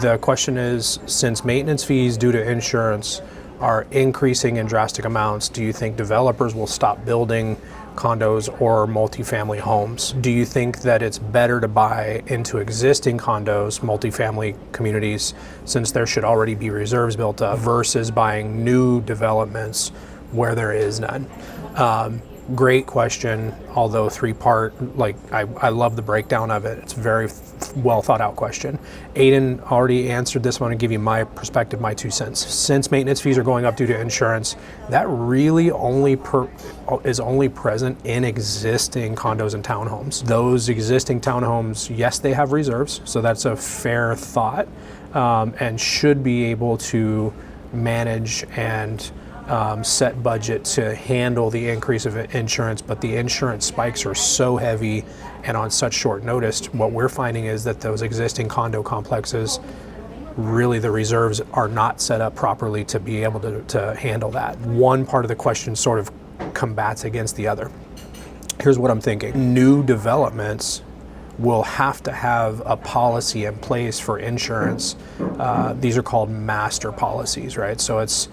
The question is, since maintenance fees due to insurance are increasing in drastic amounts, do you think developers will stop building condos or multifamily homes? Do you think that it's better to buy into existing condos, multifamily communities, since there should already be reserves built up, versus buying new developments where there is none? Great question, although three-part. I love the breakdown of it. It's a very well thought out question. Aiden already answered this one. I'm going to give you my perspective, my 2 cents. Since maintenance fees are going up due to insurance, that really is only present in existing condos and townhomes. Those existing townhomes, yes, they have reserves, so that's a fair thought, and should be able to manage and set budget to handle the increase of insurance, but the insurance spikes are so heavy and on such short notice. What we're finding is that those existing condo complexes, really the reserves are not set up properly to be able to handle that. One part of the question sort of combats against the other. Here's what I'm thinking. New developments will have to have a policy in place for insurance. These are called master policies, right? So it's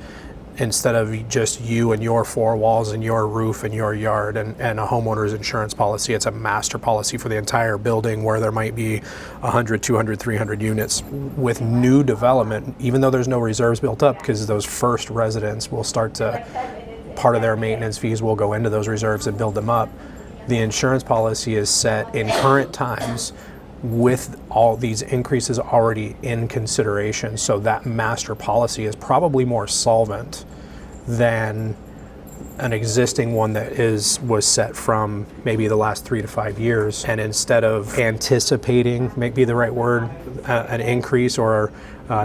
instead of just you and your four walls and your roof and your yard and a homeowner's insurance policy, it's a master policy for the entire building where there might be 100, 200, 300 units. With new development, even though there's no reserves built up, because those first residents will start to, part of their maintenance fees will go into those reserves and build them up, the insurance policy is set in current times with all these increases already in consideration. So that master policy is probably more solvent than an existing one that was set from maybe the last 3 to 5 years. And instead of anticipating, maybe the right word, an increase, or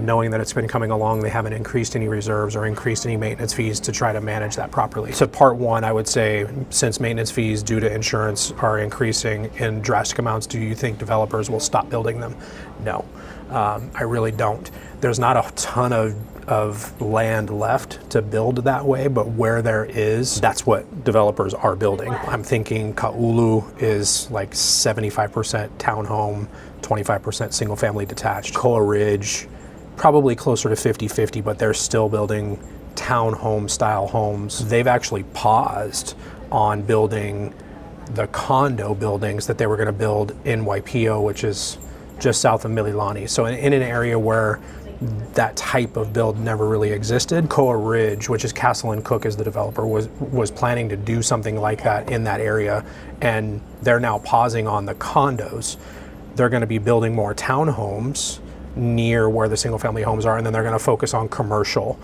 knowing that it's been coming along, they haven't increased any reserves or increased any maintenance fees to try to manage that properly. So part one, I would say, since maintenance fees due to insurance are increasing in drastic amounts, do you think developers will stop building them? No, I really don't. There's not a ton of land left to build that way, but where there is, that's what developers are building. I'm thinking Ka'ulu is like 75% townhome, 25% single family detached. Koa Ridge, probably closer to 50-50, but they're still building townhome style homes. They've actually paused on building the condo buildings that they were going to build in Waipio, which is just south of Mililani. So in an area where that type of build never really existed. Koa Ridge, which is Castle and Cook as the developer, was planning to do something like that in that area, and they're now pausing on the condos. They're going to be building more townhomes near where the single family homes are, and then they're going to focus on commercial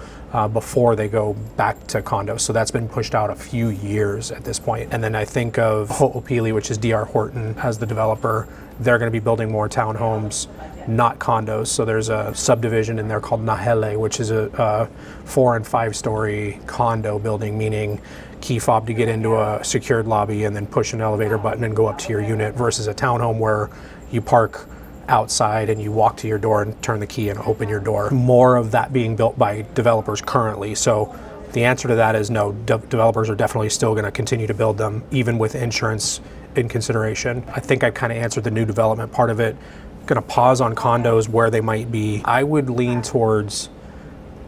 before they go back to condos. So that's been pushed out a few years at this point. And then I think of Ho'opili, which is DR Horton as the developer. They're going to be building more townhomes, not condos. So there's a subdivision in there called Nahele, which is a 4 and 5 story condo building, meaning key fob to get into a secured lobby and then push an elevator button and go up to your unit, versus a townhome where you park outside and you walk to your door and turn the key and open your door. More of that being built by developers currently. So the answer to that is no, developers are definitely still going to continue to build them, even with insurance in consideration. I think I kind of answered the new development part of it. Going to pause on condos where they might be. I would lean towards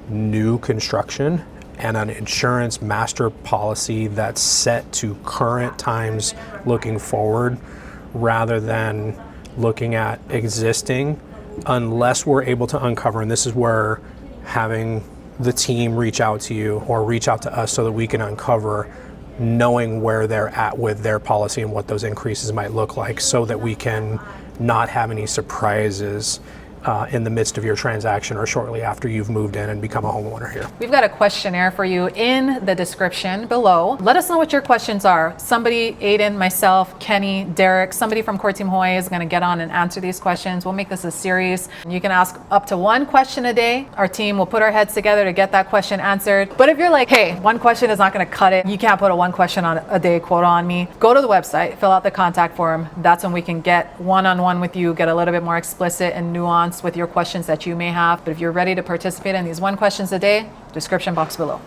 new construction and an insurance master policy that's set to current times looking forward, rather than looking at existing, unless we're able to uncover, and this is where having the team reach out to you or reach out to us so that we can uncover, knowing where they're at with their policy and what those increases might look like, so that we can not have any surprises in the midst of your transaction or shortly after you've moved in and become a homeowner here. We've got a questionnaire for you in the description below. Let us know what your questions are. Somebody, Aiden, myself, Kenny, Derek, somebody from Core Team Hawaii is going to get on and answer these questions. We'll make this a series. You can ask up to one question a day. Our team will put our heads together to get that question answered. But if you're like, hey, one question is not going to cut it, you can't put a one question on a day quota on me, go to the website, fill out the contact form. That's when we can get one-on-one with you, get a little bit more explicit and nuanced with your questions that you may have. But if you're ready to participate in these one questions a day, description box below.